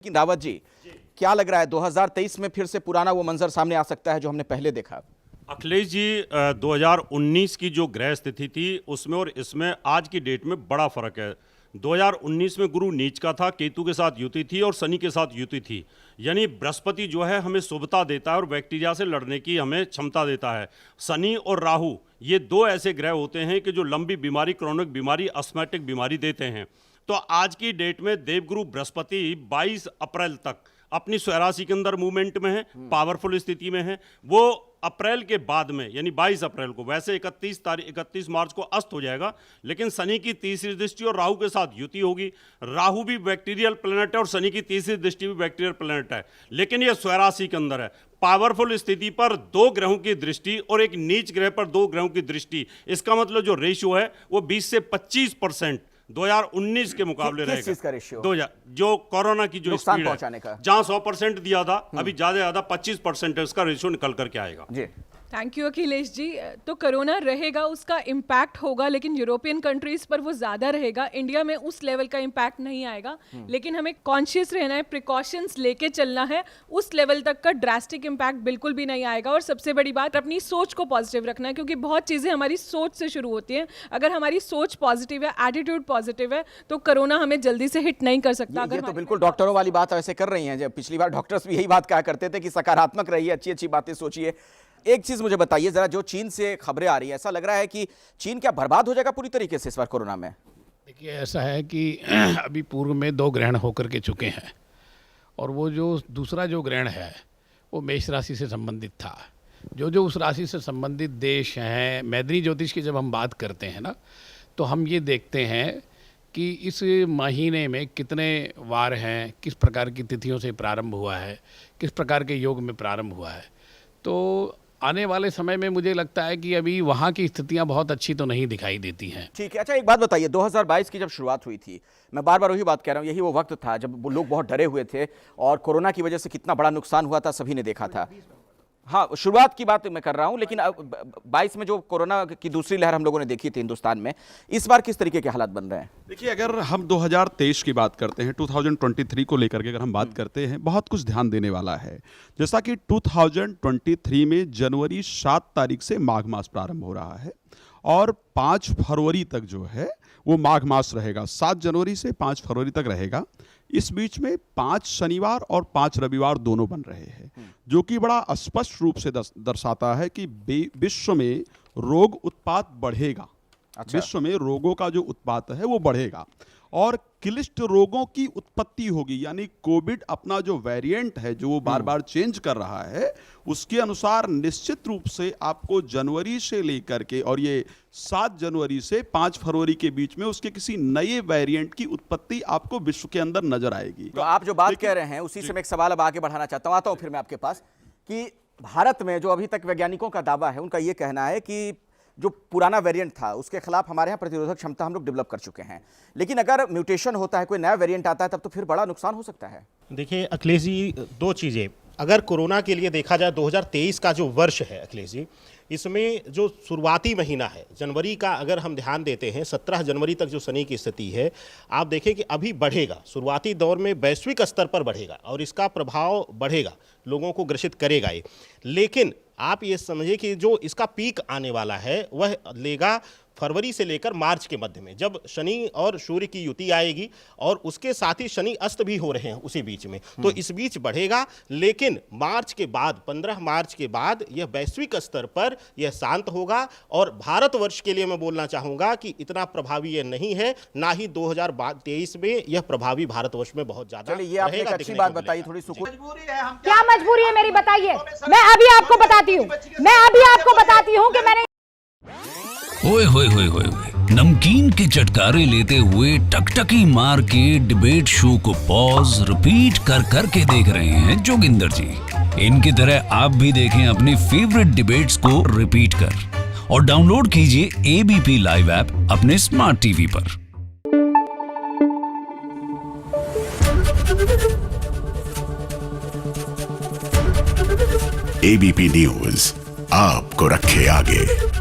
लेकिन रावत जी, क्या लग रहा है 2023 में फिर से पुराना वो मंजर सामने आ सकता है जो हमने पहले देखा? अखिलेश जी, 2019 की जो ग्रह स्थिति थी उसमें और इसमें आज की डेट में बड़ा फर्क है। 2019 में गुरु नीच का था, केतु के साथ युति थी और शनि के साथ युति थी। यानी बृहस्पति जो है हमें शुभता देता है और बैक्टीरिया से लड़ने की हमें क्षमता देता है। शनि और राहु ये दो ऐसे ग्रह होते हैं कि जो लंबी बीमारी, क्रोनिक बीमारी, अस्थमैटिक बीमारी देते हैं। तो आज की डेट में देवगुरु बृहस्पति 22 अप्रैल तक अपनी स्वराशि के अंदर मूवमेंट में है, पावरफुल स्थिति में है। वो अप्रैल के बाद में यानी 22 अप्रैल को, वैसे 31 मार्च को अस्त हो जाएगा, लेकिन शनि की तीसरी दृष्टि और राहु के साथ युति होगी। राहु भी बैक्टीरियल प्लैनेट है और शनि की तीसरी दृष्टि भी बैक्टीरियल प्लैनेट है, लेकिन ये स्वराशि के अंदर है। पावरफुल स्थिति पर दो ग्रहों की दृष्टि और एक नीच ग्रह पर दो ग्रहों की दृष्टि, इसका मतलब जो रेशियो है वो 20 से 25% 2019 के मुकाबले रहेगा। किस चीज का रेशियो? जो कोरोना की जो नुकसान स्पीड पहुंचाने है, का। जहां 100% दिया था, अभी ज्यादा 25% है, उसका रेशियो निकल करके आएगा। जी थैंक यू अखिलेश जी। तो कोरोना रहेगा, उसका इम्पैक्ट होगा, लेकिन यूरोपियन कंट्रीज पर वो ज़्यादा रहेगा। इंडिया में उस लेवल का इम्पैक्ट नहीं आएगा, लेकिन हमें कॉन्शियस रहना है, प्रिकॉशंस लेके चलना है। उस लेवल तक का ड्रास्टिक इम्पैक्ट बिल्कुल भी नहीं आएगा। और सबसे बड़ी बात, अपनी सोच को पॉजिटिव रखना है, क्योंकि बहुत चीज़ें हमारी सोच से शुरू होती हैं। अगर हमारी सोच पॉजिटिव है, एटीट्यूड पॉजिटिव है, तो कोरोना हमें जल्दी से हिट नहीं कर सकता। ये तो बिल्कुल डॉक्टरों वाली बात ऐसे कर रही हैं। जब पिछली बार डॉक्टर्स भी यही बात कहा करते थे कि सकारात्मक रहिए, अच्छी अच्छी बातें सोचिए। एक चीज मुझे बताइए जरा, जो चीन से खबरें आ रही हैं, ऐसा लग रहा है कि चीन क्या बर्बाद हो जाएगा पूरी तरीके से इस बार कोरोना में? देखिए, ऐसा है कि अभी पूर्व में 2 ग्रहण होकर के चुके हैं, और वो जो दूसरा जो ग्रहण है वो मेष राशि से संबंधित था। जो उस राशि से संबंधित देश हैं, मैदनी ज्योतिष की जब हम बात करते हैं ना, तो हम ये देखते हैं कि इस महीने में कितने वार हैं, किस प्रकार की तिथियों से प्रारंभ हुआ है, किस प्रकार के योग में प्रारंभ हुआ है। तो आने वाले समय में मुझे लगता है कि अभी वहाँ की स्थितियाँ बहुत अच्छी तो नहीं दिखाई देती हैं। ठीक है। अच्छा, एक बात बताइए, 2022 की जब शुरुआत हुई थी, मैं बार बार वही बात कह रहा हूँ, यही वो वक्त था जब लोग बहुत डरे हुए थे और कोरोना की वजह से कितना बड़ा नुकसान हुआ था सभी ने देखा था। हाँ, शुरुआत की बात मैं कर रहा हूं, लेकिन 22 में जो कोरोना की दूसरी लहर हम लोगों ने देखी थी हिंदुस्तान में, इस बार किस तरीके के हालात बन रहे हैं? देखिए, अगर हम 2023 की बात करते हैं, 2023 को लेकर के अगर हम बात करते हैं, बहुत कुछ ध्यान देने वाला है। जैसा कि 2023 में जनवरी 7 तारीख से माघ मास प्रारंभ हो रहा है और 5 फरवरी तक जो है वो माघ मास रहेगा। 7 जनवरी से 5 फरवरी तक रहेगा। इस बीच में 5 शनिवार और 5 रविवार दोनों बन रहे हैं, जो कि बड़ा स्पष्ट रूप से दर्शाता है कि विश्व में रोग उत्पात बढ़ेगा। अच्छा। विश्व में रोगों का जो उत्पात है वो बढ़ेगा और क्लिष्ट रोगों की उत्पत्ति होगी। यानी कोविड अपना जो वेरिएंट है, जो वो बार बार चेंज कर रहा है, उसके अनुसार निश्चित रूप से आपको जनवरी से लेकर के और ये 7 जनवरी से 5 फरवरी के बीच में उसके किसी नए वेरिएंट की उत्पत्ति आपको विश्व के अंदर नजर आएगी। तो आप जो बात कह रहे हैं उसी से मैं एक सवाल अब आगे बढ़ाना चाहता हूं, आता हूं फिर मैं आपके पास, कि भारत में जो अभी तक वैज्ञानिकों का दावा है, उनका ये कहना है कि जो पुराना वेरिएंट था उसके खिलाफ हमारे यहाँ प्रतिरोधक क्षमता हम लोग डेवलप कर चुके हैं, लेकिन अगर म्यूटेशन होता है, कोई नया वेरिएंट आता है, तब तो फिर बड़ा नुकसान हो सकता है। देखिए अखिलेश जी, 2 चीज़ें अगर कोरोना के लिए देखा जाए, 2023 का जो वर्ष है अखिलेश जी, इसमें जो शुरुआती महीना है जनवरी का, अगर हम ध्यान देते हैं 17 जनवरी तक जो शनि की स्थिति है, आप देखें कि अभी बढ़ेगा, शुरुआती दौर में वैश्विक स्तर पर बढ़ेगा और इसका प्रभाव बढ़ेगा, लोगों को ग्रसित करेगा ये। लेकिन आप ये समझिए कि जो इसका पीक आने वाला है वह लेगा फरवरी से लेकर मार्च के मध्य में, जब शनि और सूर्य की युति आएगी और उसके साथ ही शनि अस्त भी हो रहे हैं उसी बीच में, तो इस बीच बढ़ेगा। लेकिन मार्च के बाद, 15 मार्च के बाद यह वैश्विक स्तर पर यह शांत होगा। और भारतवर्ष के लिए मैं बोलना चाहूँगा कि इतना प्रभावी यह नहीं है, ना ही 2023 में यह प्रभावी भारतवर्ष में बहुत ज़्यादा। चलिए, ये आपने एक अच्छी बात बताई, थोड़ी सुकून। क्या मजबूरी है मेरी, बताइए। मैं अभी आपको बताती हूँ कि मैंने ओए होए होए होए, नमकीन के चटकारे लेते हुए टकटकी मार के डिबेट शो को पॉज रिपीट कर करके देख रहे हैं जोगिंदर जी। इनकी तरह आप भी देखें अपनी फेवरेट डिबेट्स को रिपीट कर और डाउनलोड कीजिए एबीपी लाइव ऐप अपने स्मार्ट टीवी पर। एबीपी न्यूज आपको रखे आगे।